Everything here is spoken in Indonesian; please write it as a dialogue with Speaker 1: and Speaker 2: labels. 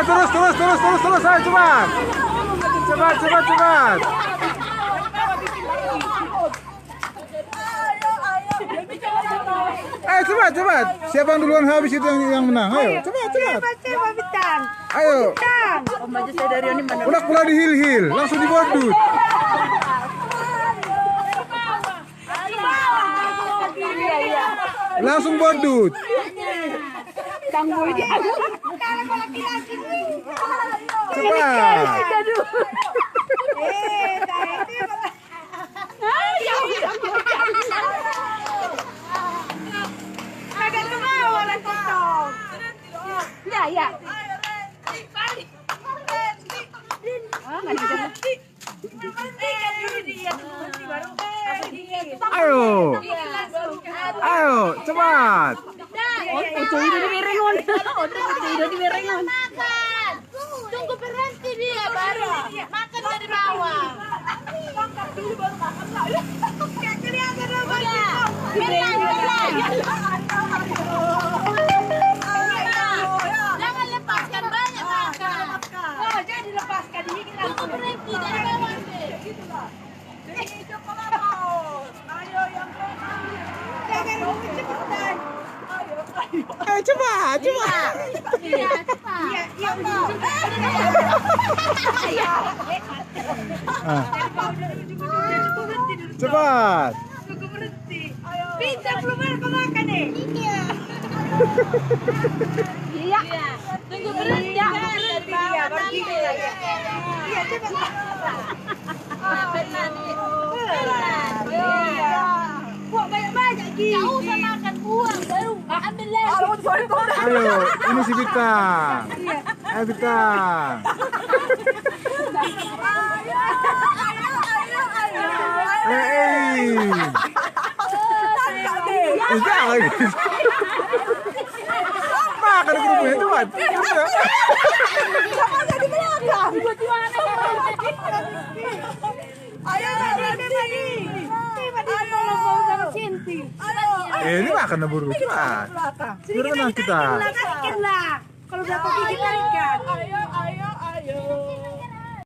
Speaker 1: Terus, ayo cepat. Cepat. Ayo cepat. Siapa yang duluan habis itu yang menang? Ayo, cepat. Ayo. Udah pula di hil, langsung dibodut. Langsung bodut. Cepat.
Speaker 2: Ya.
Speaker 1: Ayo, cepat.
Speaker 2: Tunggu berhenti dia baru makan dari bawah. Jangan lepaskan banyak makan. Jangan dilepaskan ini kita tunggu berhenti dari bawah.
Speaker 1: Ayo cepat. Cepat.
Speaker 2: Pintar belum makan nih. Iya. Tunggu berhenti. Iya cepat. Buat banyak gini. Kau usah makan buang baru ambil lagi.
Speaker 1: Ayo, ini si Bintang. Ayo Bintang. Enggak lagi. Makan kerupuknya cepat.
Speaker 2: Sama di belakang. Ayo lagi.
Speaker 1: Ini makan buru cepat. Berenang kita.
Speaker 2: Kalau berapa gigi tarikan.